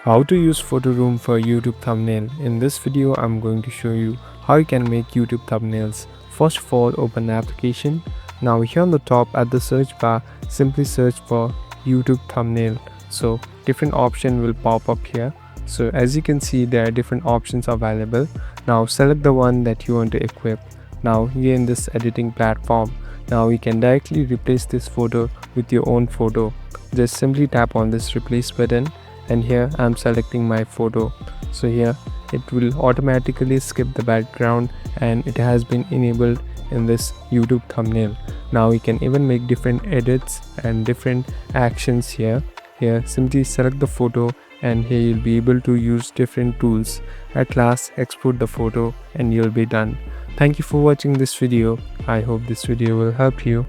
How to use Photoroom for YouTube thumbnail. In this video, I'm going to show you how you can make YouTube thumbnails. First of all, open the application. Now here on the top at the search bar, simply search for YouTube thumbnail. So different option will pop up here. So as you can see, there are different options available. Now select the one that you want to equip. Now here in this editing platform, now you can directly replace this photo with your own photo. Just simply tap on this replace button, and here I'm selecting my photo. So here it will automatically skip the background and it has been enabled in this YouTube thumbnail. Now you can even make different edits and different actions here. Here simply select the photo and here you'll be able to use different tools. At last, export the photo and you'll be done. Thank you for watching this video. I hope this video will help you.